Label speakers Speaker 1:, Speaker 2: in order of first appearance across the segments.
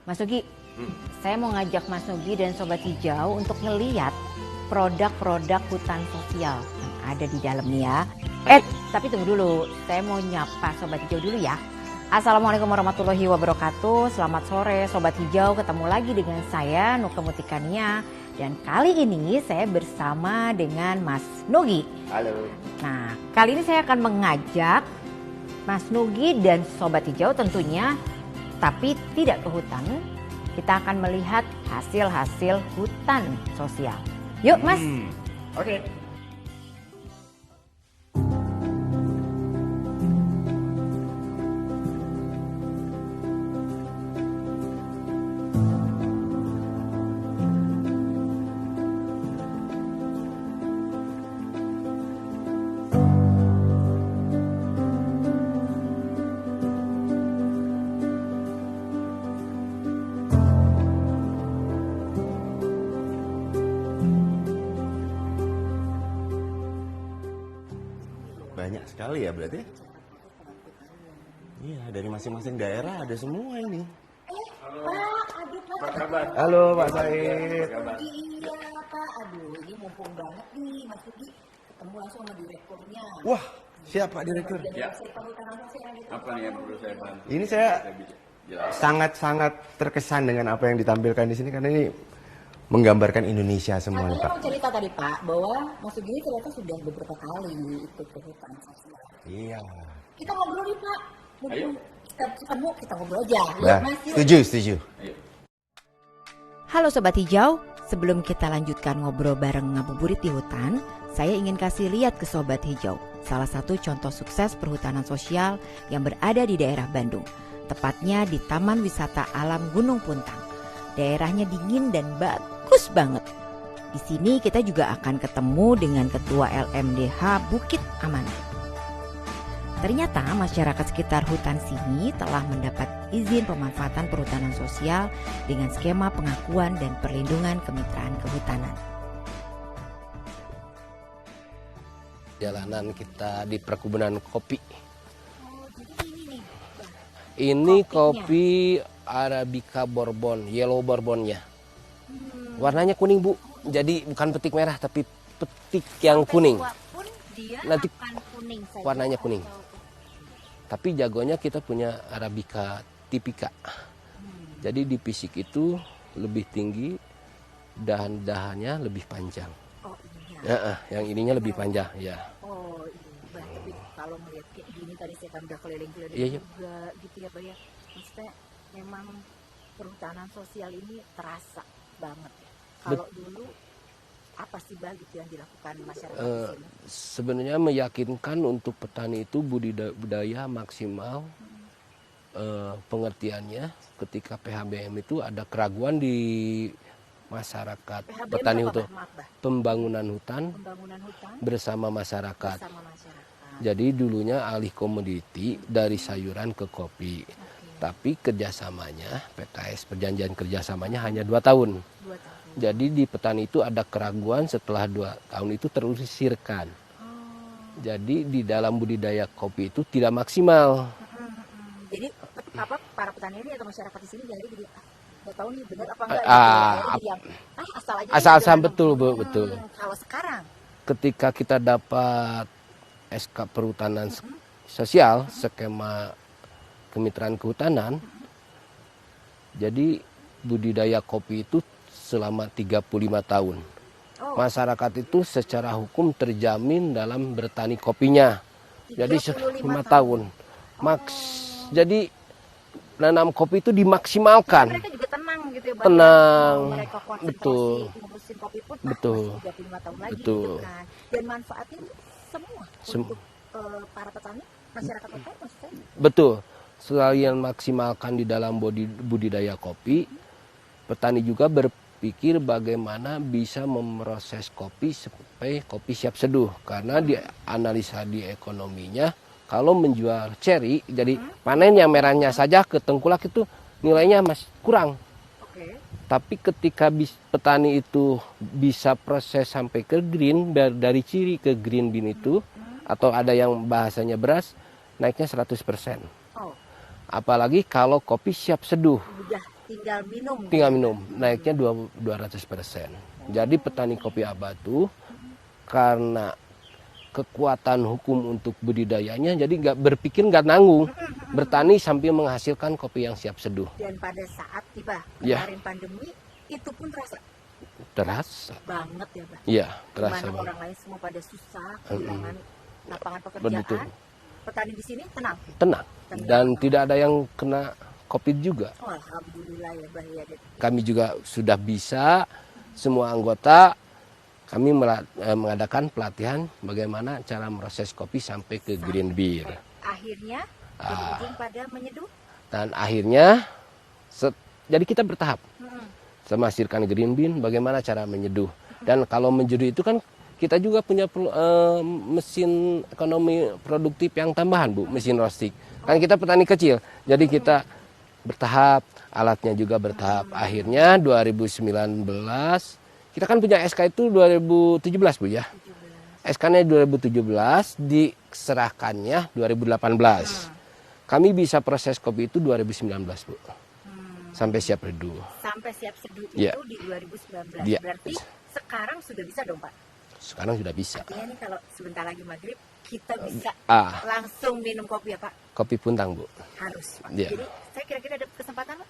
Speaker 1: Mas Nugi, saya mau ngajak Mas Nugi dan Sobat Hijau untuk ngeliat produk-produk hutan sosial yang ada di dalamnya. Tapi tunggu dulu, saya mau nyapa Sobat Hijau dulu ya. Assalamualaikum warahmatullahi wabarakatuh. Selamat sore Sobat Hijau, ketemu lagi dengan saya Nuke Mutikania. Dan kali ini saya bersama dengan Mas Nugi.
Speaker 2: Halo.
Speaker 1: Nah, kali ini saya akan mengajak Mas Nugi dan Sobat Hijau tentunya, tapi tidak ke hutan. Kita akan melihat hasil-hasil hutan sosial. Yuk Mas.
Speaker 2: Oke. Banyak sekali ya berarti? Iya, dari masing-masing daerah ada semua ini.
Speaker 3: Pak, kabar?
Speaker 2: Halo Pak Said.
Speaker 3: Iya Pak, aduh ini mumpung banget nih Mas Nugi ketemu langsung sama direkturnya.
Speaker 2: Wah, siapa direktur?
Speaker 3: Ya.
Speaker 4: Apa nih yang perlu saya bantu?
Speaker 2: Ini saya
Speaker 4: Jelas.
Speaker 2: sangat-sangat terkesan dengan apa yang ditampilkan di sini karena ini menggambarkan Indonesia semuanya
Speaker 3: Katanya
Speaker 2: Pak.
Speaker 3: mau cerita tadi Pak bahwa Mas Nugi ini ternyata sudah beberapa kali ikut ke hutan sosial.
Speaker 2: Iya.
Speaker 3: Kita ngobrol nih Pak.
Speaker 4: Ayo.
Speaker 3: Kita ketemu, kita ngobrol aja.
Speaker 2: Nah,
Speaker 3: Mas, yuk.
Speaker 2: setuju.
Speaker 4: Ayo.
Speaker 1: Halo Sobat Hijau, sebelum kita lanjutkan ngobrol bareng ngabuburit di hutan, saya ingin kasih lihat ke Sobat Hijau salah satu contoh sukses perhutanan sosial yang berada di daerah Bandung, tepatnya di Taman Wisata Alam Gunung Puntang. Daerahnya dingin dan bagus banget. Di sini kita juga akan ketemu dengan Ketua LMDH Bukit Amanah. Ternyata masyarakat sekitar hutan sini telah mendapat izin pemanfaatan perhutanan sosial dengan skema pengakuan dan perlindungan kemitraan kehutanan.
Speaker 5: Jalanan kita di perkebunan kopi. Ini kopi Arabica Bourbon, yellow bourbonnya. Warnanya kuning Bu, jadi bukan petik merah tapi petik yang kuning. Nanti warnanya kuning. Tapi jagonya kita punya Arabica Typica. Jadi di fisik itu lebih tinggi, dahan-dahannya lebih panjang.
Speaker 3: Oh iya.
Speaker 5: Yang ininya lebih panjang, ya.
Speaker 3: Oh iya. Tapi kalau melihat kayak gini tadi saya kan udah keliling-keliling
Speaker 5: Iya, iya.
Speaker 3: juga gitu ya Pak ya. Maksudnya memang perhutanan sosial ini terasa banget ya. Kalau dulu apa sih Bah gitu yang dilakukan masyarakat di sini?
Speaker 5: Sebenarnya meyakinkan untuk petani itu budaya maksimal. Pengertiannya ketika PHBM itu ada keraguan di masyarakat
Speaker 3: PHBM
Speaker 5: petani
Speaker 3: apa,
Speaker 5: itu
Speaker 3: Bah? Maaf, Bah.
Speaker 5: pembangunan hutan
Speaker 3: Pembangunan hutan
Speaker 5: bersama masyarakat.
Speaker 3: bersama masyarakat.
Speaker 5: Jadi dulunya alih komoditi dari sayuran ke kopi. Tapi kerjasamanya PKS perjanjian kerjasamanya hanya 2 tahun.
Speaker 3: 2 tahun.
Speaker 5: Jadi di petani itu ada keraguan setelah 2 tahun itu terusirkan. Jadi di dalam budidaya kopi itu tidak maksimal.
Speaker 3: Jadi apa para petani ini atau masyarakat di sini jadi 2 tahun ini benar apa enggak? Jadi yang asal aja.
Speaker 5: Asal-asalan
Speaker 3: gitu.
Speaker 5: betul Bu, betul.
Speaker 3: Kalau sekarang
Speaker 5: Ketika kita dapat SK perhutanan sosial, skema kemitraan kehutanan, jadi budidaya kopi itu selama 35 tahun. Masyarakat itu secara hukum terjamin dalam bertani kopinya. Jadi 5 tahun. Jadi nanam kopi itu dimaksimalkan.
Speaker 3: mereka juga tenang gitu ya, Bang.
Speaker 5: Tenang.
Speaker 3: Mau mereka konsentrasi
Speaker 5: Betul.
Speaker 3: ngurusin kopi pun
Speaker 5: Betul.
Speaker 3: masih 35 tahun lagi
Speaker 5: Betul.
Speaker 3: gitu kan. Dan manfaatnya itu semua untuk para petani, masyarakat petani maksudnya.
Speaker 5: Betul. Selain maksimalkan di dalam budidaya kopi, petani juga berpikir bagaimana bisa memproses kopi sampai kopi siap seduh. Karena di analisa di ekonominya, kalau menjual ceri, jadi panen yang merahnya saja ke tengkulak itu nilainya masih kurang.
Speaker 3: Oke.
Speaker 5: Tapi ketika petani itu bisa proses sampai ke green, dari ciri ke green bean itu, atau ada yang bahasanya beras, naiknya 100%.
Speaker 3: Oh.
Speaker 5: Apalagi kalau kopi siap seduh.
Speaker 3: Udah tinggal minum.
Speaker 5: tinggal minum, naiknya 200%. Jadi petani kopi Abah tuh karena kekuatan hukum untuk budidayanya, jadi nggak berpikir, nggak nanggung, bertani sambil menghasilkan kopi yang siap seduh.
Speaker 3: Dan pada saat tiba
Speaker 5: Ya.
Speaker 3: kemarin pandemi, itu pun
Speaker 5: Terasa,
Speaker 3: banget ya, Bah.
Speaker 5: iya
Speaker 3: Dimana
Speaker 5: terasa banget.
Speaker 3: orang lain semua pada susah, kehilangan lapangan
Speaker 5: Betul.
Speaker 3: pekerjaan. Petani di sini tenang.
Speaker 5: Tenang, dan tidak ada yang kena COVID juga.
Speaker 3: Oh, alhamdulillah ya, Bah ya.
Speaker 5: Kami juga sudah bisa, semua anggota kami mengadakan pelatihan bagaimana cara proses kopi sampai ke green beer.
Speaker 3: Akhirnya berujung pada menyeduh.
Speaker 5: Dan akhirnya jadi kita bertahap menghasilkan green bean, bagaimana cara menyeduh. Dan kalau menyeduh itu kan kita juga punya mesin ekonomi produktif yang tambahan, Bu, mesin roasting. Kan kita petani kecil, jadi kita bertahap, alatnya juga bertahap. Akhirnya 2019, kita kan punya SK itu 2017, Bu ya. SK-nya 2017, diserahkannya 2018. Kami bisa proses kopi itu 2019, Bu. Sampai siap reduh.
Speaker 3: Sampai siap seduh
Speaker 5: Ya.
Speaker 3: itu di 2019.
Speaker 5: Ya.
Speaker 3: Berarti sekarang sudah bisa dong, Pak?
Speaker 5: Sekarang sudah bisa.
Speaker 3: Artinya nih kalau sebentar lagi maghrib, kita bisa
Speaker 5: Ah,
Speaker 3: langsung minum kopi ya, Pak?
Speaker 5: kopi puntang, Bu.
Speaker 3: Harus, Pak.
Speaker 5: Ya.
Speaker 3: Jadi saya kira-kira ada kesempatan, Pak?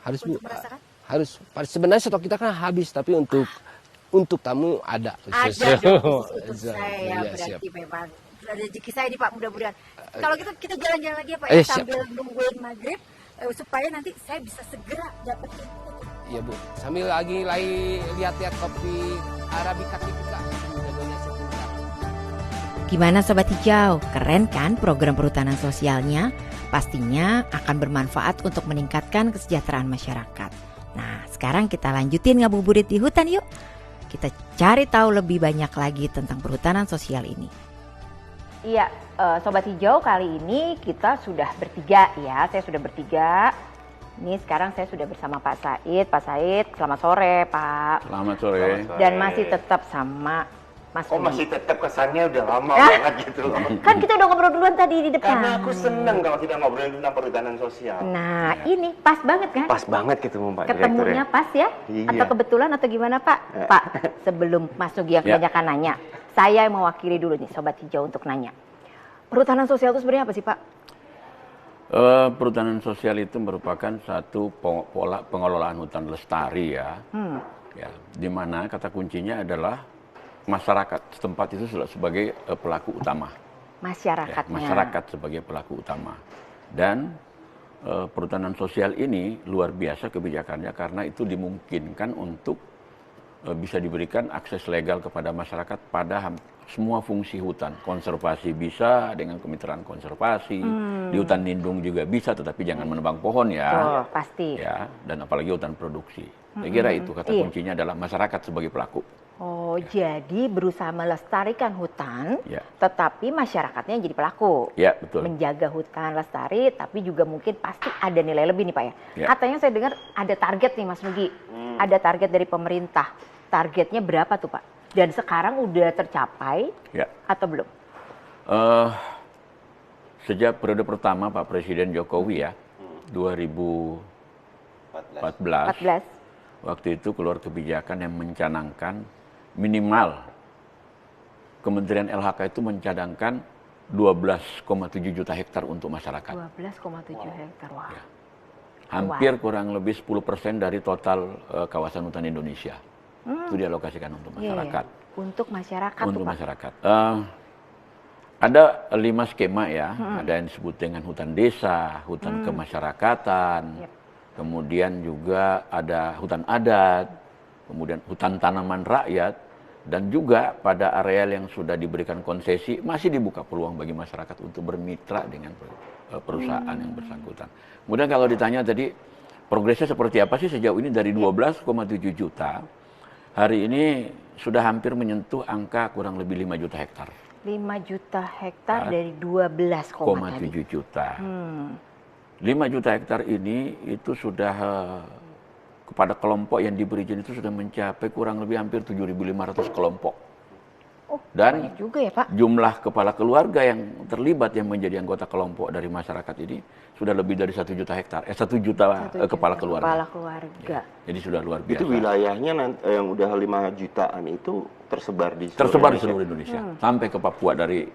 Speaker 5: Harus, Bu.
Speaker 3: Untuk merasakan?
Speaker 5: Harus. Sebenarnya stok kita kan habis, tapi untuk tamu ada.
Speaker 3: Ada dong khusus untuk
Speaker 5: Iya,
Speaker 3: saya,
Speaker 5: siap.
Speaker 3: berarti memang rezeki saya nih, Pak, mudah-mudahan. Kalau gitu kita jalan-jalan lagi ya, Pak,
Speaker 5: Eh,
Speaker 3: ya,
Speaker 5: siap.
Speaker 3: sambil nungguin maghrib, supaya nanti saya bisa segera dapetin.
Speaker 5: Iya, Bu. Sambil lagi lihat-lihat kopi Arabica tipika.
Speaker 1: Gimana Sobat Hijau? Keren kan program perhutanan sosialnya? Pastinya akan bermanfaat untuk meningkatkan kesejahteraan masyarakat. Nah, sekarang kita lanjutin ngabuburit di hutan yuk. Kita cari tahu lebih banyak lagi tentang perhutanan sosial ini.
Speaker 6: Iya, Sobat Hijau, kali ini kita sudah bertiga ya. Saya sudah bertiga. Ini sekarang saya sudah bersama Pak Said. Pak Said, selamat sore Pak.
Speaker 4: Selamat sore.
Speaker 6: Dan masih tetap sama Mas
Speaker 2: Kok
Speaker 6: Rudi.
Speaker 2: masih tetap kesannya udah lama banget gitu loh.
Speaker 6: Kan kita udah ngobrol duluan tadi di depan.
Speaker 2: Karena aku seneng kalau kita ngobrolin tentang perhutanan sosial.
Speaker 6: Nah, ini pas banget kan?
Speaker 2: Pas banget ketemu Pak
Speaker 6: Ketemunya
Speaker 2: Direktur.
Speaker 6: pas ya?
Speaker 2: Iya.
Speaker 6: Atau kebetulan atau gimana Pak? Pak, sebelum Mas Nugi yang
Speaker 4: Ya.
Speaker 6: kebanyakan nanya, saya yang mewakili dulu nih Sobat Hijau untuk nanya. Perhutanan sosial itu sebenarnya apa sih Pak?
Speaker 4: Perhutanan sosial itu merupakan satu pola pengelolaan hutan lestari ya. Ya, di mana kata kuncinya adalah masyarakat setempat itu sebagai pelaku utama. Ya,
Speaker 6: Masyarakatnya.
Speaker 4: masyarakat sebagai pelaku utama. Dan perhutanan sosial ini luar biasa kebijakannya karena itu dimungkinkan untuk bisa diberikan akses legal kepada masyarakat pada semua fungsi hutan. Konservasi bisa dengan kemitraan konservasi, di hutan lindung juga bisa, tetapi jangan menebang pohon ya.
Speaker 6: Oh, pasti.
Speaker 4: Ya, dan apalagi hutan produksi. Saya kira itu kata
Speaker 6: Iya.
Speaker 4: kuncinya adalah masyarakat sebagai pelaku.
Speaker 6: Oh, jadi berusaha melestarikan hutan,
Speaker 4: Ya.
Speaker 6: tetapi masyarakatnya yang jadi pelaku.
Speaker 4: Ya, betul.
Speaker 6: Menjaga hutan lestari, tapi juga mungkin pasti ada nilai lebih nih Pak ya.
Speaker 4: Ya.
Speaker 6: Katanya saya dengar ada target nih Mas Nugi. Ada target dari pemerintah. Targetnya berapa tuh Pak? Dan sekarang udah tercapai
Speaker 4: Ya.
Speaker 6: atau belum?
Speaker 4: Sejak periode pertama Pak Presiden Jokowi ya, 2014,
Speaker 6: 14.
Speaker 4: waktu itu keluar kebijakan yang mencanangkan minimal Kementerian LHK itu mencadangkan 12,7 juta hektar untuk masyarakat.
Speaker 6: 12,7 hektar. Wah.
Speaker 4: Ya. Hampir kurang lebih 10% dari total kawasan hutan Indonesia. Itu dialokasikan untuk
Speaker 6: Iya,
Speaker 4: masyarakat.
Speaker 6: Untuk masyarakat
Speaker 4: Untuk
Speaker 6: tuh Pak.
Speaker 4: masyarakat. Ada 5 skema ya. Ada yang disebut dengan hutan desa, hutan kemasyarakatan,
Speaker 6: Yep.
Speaker 4: kemudian juga ada hutan adat, kemudian hutan tanaman rakyat, dan juga pada areal yang sudah diberikan konsesi masih dibuka peluang bagi masyarakat untuk bermitra dengan perusahaan yang bersangkutan. Kemudian kalau ditanya tadi progresnya seperti apa sih sejauh ini dari 12,7 juta, hari ini sudah hampir menyentuh angka kurang lebih 5 juta hektar.
Speaker 6: 5 juta hektar dari
Speaker 4: 12,7 juta. 5 juta hektar ini itu sudah kepada kelompok yang diberi izin itu sudah mencapai kurang lebih hampir 7.500 kelompok.
Speaker 6: Oh,
Speaker 4: Dan
Speaker 6: banyak juga ya Pak.
Speaker 4: jumlah kepala keluarga yang terlibat yang menjadi anggota kelompok dari masyarakat ini sudah lebih dari 1 juta hektar, 1 juta kepala keluarga.
Speaker 6: Kepala keluarga.
Speaker 4: Jadi sudah luar biasa.
Speaker 2: Itu wilayahnya yang udah 5 jutaan itu tersebar di
Speaker 4: seluruh Indonesia. Sampai ke Papua dari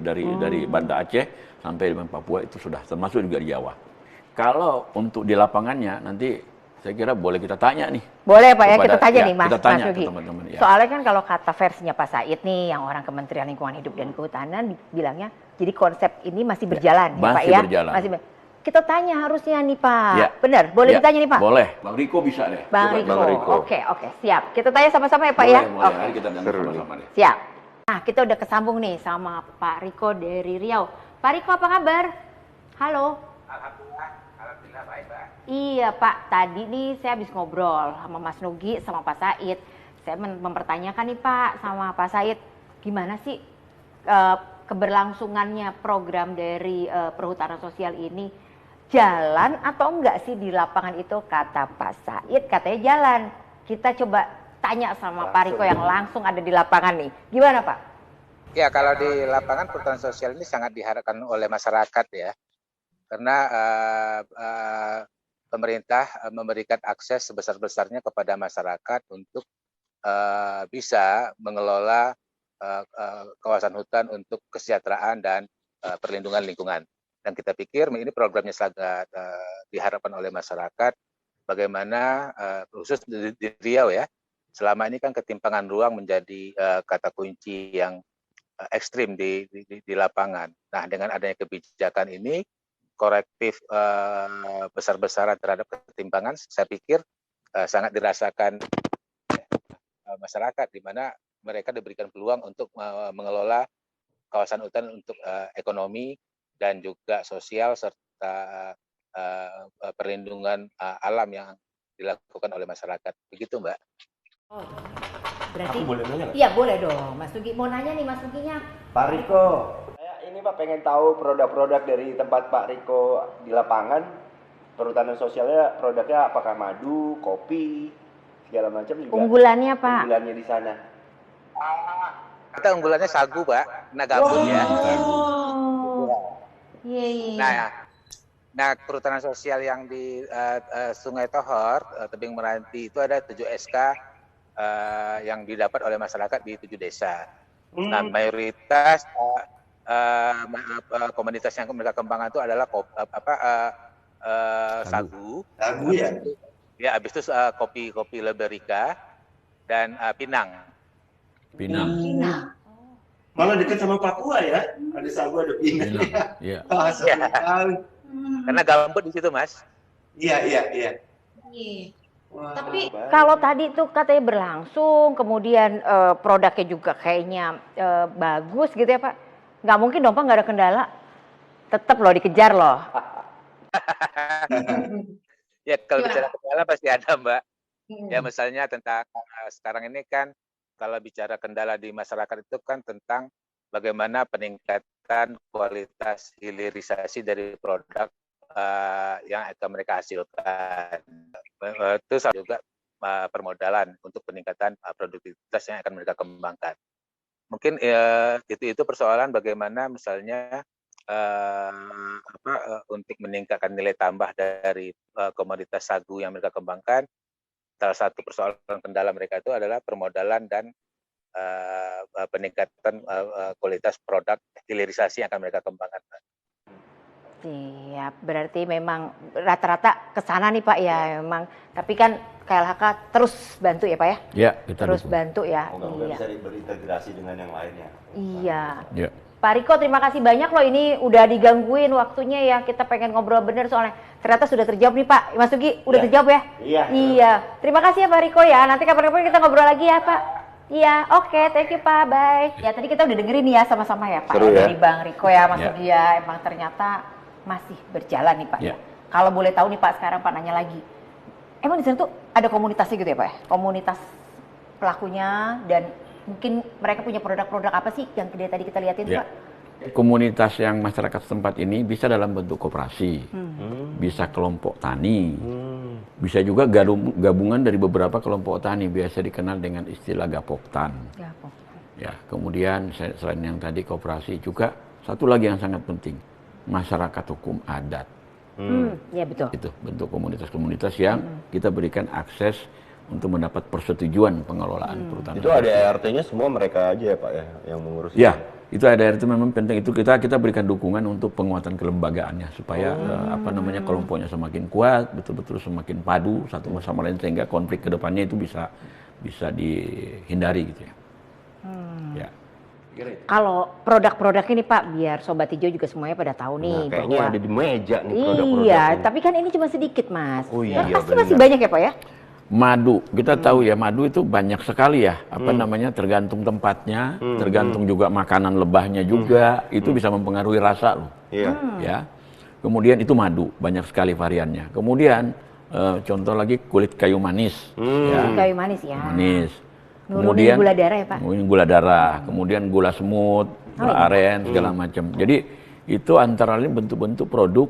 Speaker 4: Banda Aceh sampai dengan Papua itu sudah termasuk juga di Jawa. Kalau untuk di lapangannya nanti saya kira boleh kita tanya nih.
Speaker 6: Boleh Pak ya, kita tanya nih Mas.
Speaker 4: Kita tanya
Speaker 6: Mas
Speaker 4: ke
Speaker 6: Yogi.
Speaker 4: teman-teman. Ya.
Speaker 6: Soalnya kan kalau kata versinya Pak Said nih, yang orang Kementerian Lingkungan Hidup dan Kehutanan bilangnya, jadi konsep ini masih berjalan ya Pak
Speaker 4: masih
Speaker 6: ya?
Speaker 4: Berjalan.
Speaker 6: Kita tanya harusnya nih Pak.
Speaker 4: Ya.
Speaker 6: Benar, boleh
Speaker 4: Ya,
Speaker 6: ditanya nih Pak?
Speaker 4: Boleh. Bang Riko bisa deh.
Speaker 6: Bang
Speaker 4: Coba,
Speaker 6: Riko. Oke, siap. Kita tanya sama-sama ya Pak
Speaker 4: boleh,
Speaker 6: ya?
Speaker 4: Boleh,
Speaker 6: Oke.
Speaker 4: Mari kita tanya sama-sama deh.
Speaker 6: Siap. Nah, kita udah kesambung nih sama Pak Riko dari Riau. Pak Riko apa kabar? Halo.
Speaker 7: Alhamdulillah baik, Pak.
Speaker 6: Iya Pak, tadi nih saya habis ngobrol sama Mas Nugi sama Pak Said. Saya mempertanyakan nih Pak sama Pak Said, gimana sih keberlangsungannya program dari perhutanan sosial ini? Jalan atau enggak sih di lapangan itu? Kata Pak Said, katanya jalan. Kita coba tanya sama Pak Riko yang langsung ada di lapangan nih. Gimana Pak?
Speaker 7: Ya, kalau di lapangan perhutanan sosial ini sangat diharapkan oleh masyarakat ya. Karena pemerintah memberikan akses sebesar-besarnya kepada masyarakat untuk bisa mengelola kawasan hutan untuk kesejahteraan dan perlindungan lingkungan. Dan kita pikir ini programnya sangat diharapkan oleh masyarakat. Bagaimana khusus di Riau ya, selama ini kan ketimpangan ruang menjadi kata kunci yang ekstrim di lapangan. Nah, dengan adanya kebijakan ini, korektif besar-besaran terhadap ketimpangan, saya pikir sangat dirasakan masyarakat, di mana mereka diberikan peluang untuk mengelola kawasan hutan untuk ekonomi dan juga sosial serta perlindungan alam yang dilakukan oleh masyarakat. Begitu, Mbak.
Speaker 6: Oh, berarti
Speaker 2: Aku boleh nanya nggak?
Speaker 6: Iya boleh dong, Mas Nugi. Mau nanya nih Mas Nuginya.
Speaker 2: Pak Riko, saya ini Pak pengen tahu produk-produk dari tempat Pak Riko di lapangan. Perhutanan sosialnya produknya apakah madu, kopi, segala macam juga.
Speaker 6: Unggulannya Pak.
Speaker 2: Unggulannya di sana.
Speaker 7: Kita unggulannya sagu, Pak. Nah, gabung ya.
Speaker 6: Iya.
Speaker 7: Nah, perhutanan sosial yang di Sungai Tohor, Tebing Meranti itu ada 7 SK yang didapat oleh masyarakat di 7 desa. Nah, mayoritas komunitas yang mereka kembangkan itu adalah sagu.
Speaker 2: Sagu ya?
Speaker 7: Ya, habis itu kopi Liberica dan Pinang.
Speaker 2: Malah dekat sama Papua ya? Ada sagu, ada pinang.
Speaker 4: Iya.
Speaker 7: Karena gambut di situ, Mas.
Speaker 2: Iya. Wah,
Speaker 6: Tapi
Speaker 2: baik.
Speaker 6: kalau tadi tuh katanya berlangsung, kemudian produknya juga kayaknya bagus gitu ya Pak. Nggak mungkin dong Pak nggak ada kendala. Tetap loh dikejar loh.
Speaker 7: Ya, kalau bicara kendala pasti ada, Mbak. Ya, misalnya tentang sekarang ini kan kalau bicara kendala di masyarakat itu kan tentang bagaimana peningkatan kualitas hilirisasi dari produk yang akan mereka hasilkan. Itu juga permodalan untuk peningkatan produktivitas yang akan mereka kembangkan. Mungkin itu persoalan bagaimana misalnya untuk meningkatkan nilai tambah dari komoditas sagu yang mereka kembangkan. Salah satu persoalan kendala mereka itu adalah permodalan dan peningkatan kualitas produk hilirisasi yang akan mereka kembangkan.
Speaker 6: Siap, berarti memang rata-rata ke sana nih Pak ya memang. Tapi kan KLHK terus bantu ya Pak ya?
Speaker 4: Ya, kita
Speaker 6: Terus
Speaker 4: dukung.
Speaker 6: bantu ya.
Speaker 2: Moga-moga
Speaker 6: Iya.
Speaker 2: bisa berintegrasi dengan yang lainnya.
Speaker 6: Iya.
Speaker 4: Ya.
Speaker 6: Pak Riko terima kasih banyak loh, ini udah digangguin waktunya ya, kita pengen ngobrol bener soalnya ternyata sudah terjawab nih Pak. Mas Sugi udah terjawab ya?
Speaker 2: Iya.
Speaker 6: Terima kasih ya Pak Riko ya, nanti kapan-kapan kita ngobrol lagi ya Pak. Iya, oke, thank you Pak, bye. Ya tadi kita udah dengerin nih ya sama-sama ya Pak.
Speaker 2: Seru ya.
Speaker 6: Dari Bang Riko ya, Mas
Speaker 4: Ya.
Speaker 6: Sugi ya, emang ternyata masih berjalan nih Pak.
Speaker 4: Ya.
Speaker 6: Kalau boleh tahu nih Pak, sekarang Pak nanya lagi. Emang di sana tuh ada komunitasnya gitu ya Pak ya? Komunitas pelakunya dan mungkin mereka punya produk-produk apa sih yang dari tadi kita liatin
Speaker 4: Ya.
Speaker 6: Pak?
Speaker 4: Komunitas yang masyarakat setempat ini bisa dalam bentuk koperasi, bisa kelompok tani, bisa juga gabungan dari beberapa kelompok tani, biasa dikenal dengan istilah gapoktan.
Speaker 6: Ya, Pak.
Speaker 4: Ya, kemudian selain yang tadi koperasi juga satu lagi yang sangat penting, masyarakat hukum adat.
Speaker 6: Ya betul.
Speaker 4: Itu bentuk komunitas-komunitas yang kita berikan akses untuk mendapat persetujuan pengelolaan perhutanan.
Speaker 2: Itu ada ART-nya semua mereka aja ya Pak ya yang mengurus.
Speaker 4: Ya, itu ada itu memang penting. Itu kita berikan dukungan untuk penguatan kelembagaannya supaya kelompoknya semakin kuat, betul-betul semakin padu satu sama lain sehingga konflik kedepannya itu bisa dihindari gitu ya. Ya.
Speaker 6: Kalau produk-produk ini Pak, biar Sobat Hijau juga semuanya pada tahu nih
Speaker 2: Kayaknya
Speaker 6: bahwa
Speaker 2: ada di meja nih produk-produk
Speaker 6: iya,
Speaker 2: ini.
Speaker 6: tapi kan ini cuma sedikit Mas.
Speaker 2: Oh
Speaker 6: Ya,
Speaker 2: iya,
Speaker 6: pasti masih
Speaker 2: benar.
Speaker 6: banyak ya Pak ya.
Speaker 4: Madu, kita tahu ya madu itu banyak sekali ya, tergantung tempatnya, tergantung juga makanan lebahnya juga, itu bisa mempengaruhi rasa loh.
Speaker 2: Iya.
Speaker 4: Ya. Kemudian itu madu, banyak sekali variannya. Kemudian contoh lagi kulit kayu manis, ya.
Speaker 6: Kayu manis ya.
Speaker 4: Manis.
Speaker 6: Nurunin gula darah ya Pak.
Speaker 4: Nurunin gula darah, kemudian gula semut, gula aren, segala macam. Jadi itu antara lain bentuk-bentuk produk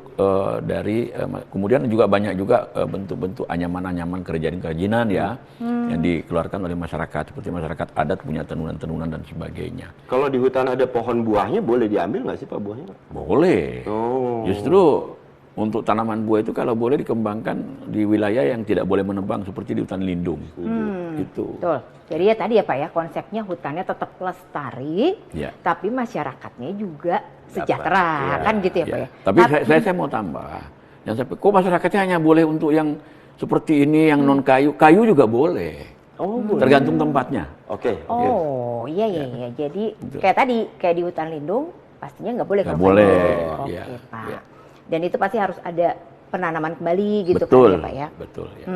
Speaker 4: dari kemudian juga banyak juga bentuk-bentuk anyaman-anyaman kerajinan-kerajinan ya yang dikeluarkan oleh masyarakat seperti masyarakat adat punya tenunan-tenunan dan sebagainya.
Speaker 2: Kalau di hutan ada pohon buahnya boleh diambil nggak sih Pak buahnya?
Speaker 4: Boleh.
Speaker 2: Oh.
Speaker 4: Justru untuk tanaman buah itu kalau boleh dikembangkan di wilayah yang tidak boleh menebang seperti di hutan lindung. Itu.
Speaker 6: Betul. Jadi ya tadi ya Pak ya, konsepnya hutannya tetap lestari,
Speaker 4: Ya.
Speaker 6: tapi masyarakatnya juga sejahtera, kan gitu ya Pak ya.
Speaker 4: Tapi saya mau tambah, yang kok masyarakatnya hanya boleh untuk yang seperti ini, yang non kayu, kayu juga boleh.
Speaker 2: Oh,
Speaker 4: Tergantung tempatnya.
Speaker 2: Oke.
Speaker 6: Oh iya. Jadi kayak tadi, kayak di hutan lindung pastinya nggak boleh.
Speaker 4: Nggak
Speaker 6: kalau
Speaker 4: boleh,
Speaker 6: kayu. Oke
Speaker 4: ya,
Speaker 6: Pak.
Speaker 4: ya.
Speaker 6: Dan itu pasti harus ada penanaman kembali gitu
Speaker 4: Betul,
Speaker 6: kan ya Pak ya.
Speaker 4: betul. Ya.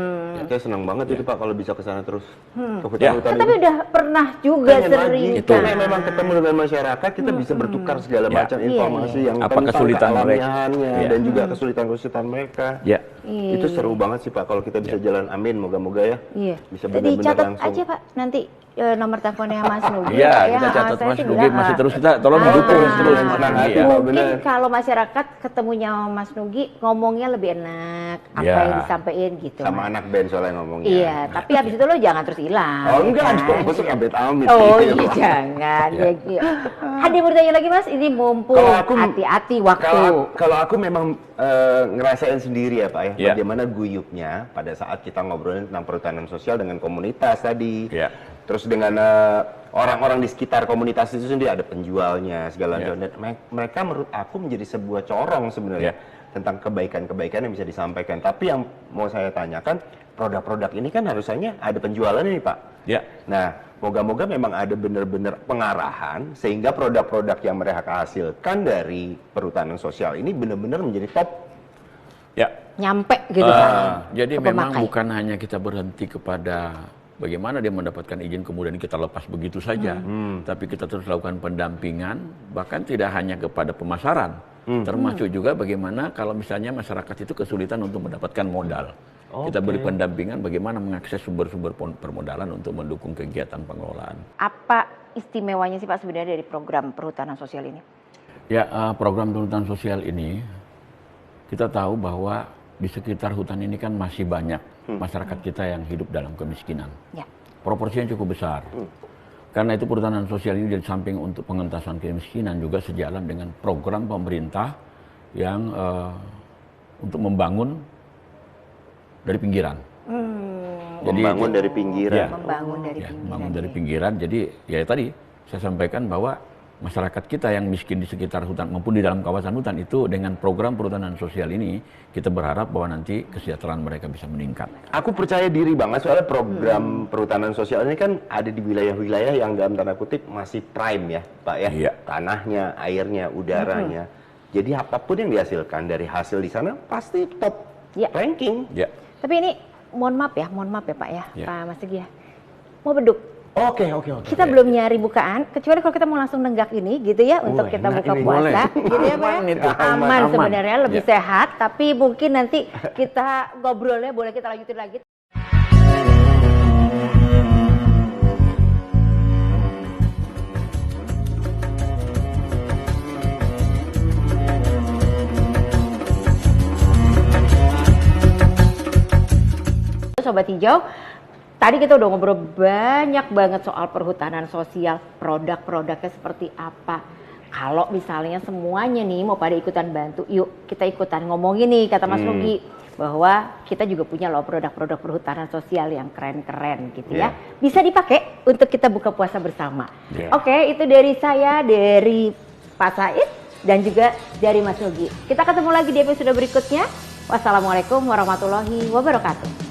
Speaker 2: Saya senang banget itu Pak kalau bisa ke sana terus. Ke
Speaker 4: Ya.
Speaker 2: hutan-hutan
Speaker 6: Tapi
Speaker 2: ini.
Speaker 6: udah pernah juga
Speaker 2: Pengen
Speaker 6: sering
Speaker 2: lagi.
Speaker 4: Itu.
Speaker 2: Karena memang ketemu dengan masyarakat kita bisa bertukar segala
Speaker 4: Ya.
Speaker 2: macam informasi yang
Speaker 4: Apa
Speaker 2: tentang
Speaker 4: kesulitan mereka.
Speaker 2: kealamiannya
Speaker 4: Ya.
Speaker 2: dan juga kesulitan-kesulitan mereka.
Speaker 4: Ya.
Speaker 2: Itu seru banget sih Pak kalau kita bisa jalan, amin, moga-moga ya.
Speaker 6: Iya.
Speaker 2: Bisa
Speaker 6: Jadi
Speaker 2: benar-benar
Speaker 6: catat
Speaker 2: langsung.
Speaker 6: aja Pak nanti nomor teleponnya Mas Nugi.
Speaker 4: Iya,
Speaker 6: Pak,
Speaker 4: kita
Speaker 6: ya.
Speaker 4: catat
Speaker 6: Saya
Speaker 4: Mas
Speaker 6: sih
Speaker 4: Nugi
Speaker 6: bilang,
Speaker 4: masih terus kita tolong didukung terus Mas
Speaker 2: senang
Speaker 4: Nugi
Speaker 2: hati,
Speaker 4: ya.
Speaker 2: Pak.
Speaker 6: Mungkin
Speaker 2: bener.
Speaker 6: kalau masyarakat ketemunya sama Mas Nugi ngomongnya lebih enak, apa
Speaker 4: Ya.
Speaker 6: yang disampaikan gitu.
Speaker 2: Sama
Speaker 6: Mas.
Speaker 2: anak band soalnya ngomongnya.
Speaker 6: Iya, tapi habis itu lo jangan terus hilang.
Speaker 2: Oh enggak,
Speaker 6: kan?
Speaker 2: masuk amit-amit.
Speaker 6: Oh
Speaker 2: gitu.
Speaker 6: iya jangan.
Speaker 4: Ya.
Speaker 6: Ya. Ada yang mau ditanya lagi Mas? Ini mumpung
Speaker 2: Kalau aku-
Speaker 6: hati-hati waktu.
Speaker 2: Kalau aku memang ngerasain sendiri ya Pak ya,
Speaker 4: Ya.
Speaker 2: bagaimana guyupnya pada saat kita ngobrolin tentang perhutanan sosial dengan komunitas tadi.
Speaker 4: Ya.
Speaker 2: Terus dengan orang-orang di sekitar komunitas itu sendiri ada penjualnya segala
Speaker 4: Ya.
Speaker 2: macam. Dan mereka menurut aku menjadi sebuah corong sebenarnya
Speaker 4: Ya.
Speaker 2: tentang kebaikan-kebaikan yang bisa disampaikan. Tapi yang mau saya tanyakan, produk-produk ini kan harusnya ada penjualannya nih Pak.
Speaker 4: Ya.
Speaker 2: Nah, moga-moga memang ada benar-benar pengarahan sehingga produk-produk yang mereka hasilkan dari perhutanan sosial ini benar-benar menjadi top.
Speaker 4: Ya.
Speaker 6: Nyampe gitu Pak.
Speaker 4: Jadi
Speaker 6: ke
Speaker 4: memang
Speaker 6: pemakai.
Speaker 4: bukan hanya kita berhenti kepada bagaimana dia mendapatkan izin kemudian kita lepas begitu saja, tapi kita terus lakukan pendampingan, bahkan tidak hanya kepada pemasaran, termasuk juga bagaimana kalau misalnya masyarakat itu kesulitan untuk mendapatkan modal. Kita beri pendampingan bagaimana mengakses sumber-sumber permodalan untuk mendukung kegiatan pengelolaan.
Speaker 6: Apa istimewanya sih Pak sebenarnya dari program perhutanan sosial ini?
Speaker 4: Ya, program perhutanan sosial ini kita tahu bahwa di sekitar hutan ini kan masih banyak masyarakat kita yang hidup dalam kemiskinan.
Speaker 6: Ya.
Speaker 4: Proporsinya cukup besar. Karena itu perhutanan sosial ini di samping untuk pengentasan kemiskinan juga sejalan dengan program pemerintah yang untuk membangun dari pinggiran. Jadi
Speaker 2: Membangun dari pinggiran.
Speaker 4: Ya.
Speaker 6: Membangun dari
Speaker 4: Ya,
Speaker 6: pinggiran.
Speaker 4: membangun dari pinggiran. Jadi ya tadi saya sampaikan bahwa masyarakat kita yang miskin di sekitar hutan maupun di dalam kawasan hutan itu dengan program perhutanan sosial ini kita berharap bahwa nanti kesejahteraan mereka bisa meningkat.
Speaker 2: Aku percaya diri banget soalnya program perhutanan sosial ini kan ada di wilayah-wilayah yang dalam tanda kutip masih prime ya Pak ya.
Speaker 4: Iya.
Speaker 2: Tanahnya, airnya, udaranya. Jadi apapun yang dihasilkan dari hasil di sana pasti top
Speaker 6: Ya.
Speaker 2: ranking.
Speaker 4: Ya.
Speaker 6: Tapi ini mohon maaf ya Pak ya,
Speaker 4: Ya.
Speaker 6: Pak Mas Teguh ya. Mau beduk.
Speaker 2: Oke.
Speaker 6: Kita belum nyari bukaan, kecuali kalau kita mau langsung nenggak ini gitu ya untuk kita
Speaker 2: enak
Speaker 6: buka
Speaker 2: ini.
Speaker 6: puasa,
Speaker 4: Boleh.
Speaker 6: gitu ya Pak.
Speaker 4: Aman
Speaker 6: Ya?
Speaker 4: itu,
Speaker 6: Aman
Speaker 4: aman.
Speaker 6: sebenarnya lebih
Speaker 4: Ya.
Speaker 6: sehat, tapi mungkin nanti kita ngobrolnya boleh kita lanjutin lagi. Sobat Hijau, Tadi kita udah ngobrol banyak banget soal perhutanan sosial, produk-produknya seperti apa. Kalau misalnya semuanya nih mau pada ikutan bantu, yuk kita ikutan ngomongin nih kata Mas Nugi, bahwa kita juga punya loh produk-produk perhutanan sosial yang keren-keren gitu ya. Bisa dipakai untuk kita buka puasa bersama. Oke, itu dari saya, dari Pak Said, dan juga dari Mas Nugi. Kita ketemu lagi di episode berikutnya. Wassalamualaikum warahmatullahi wabarakatuh.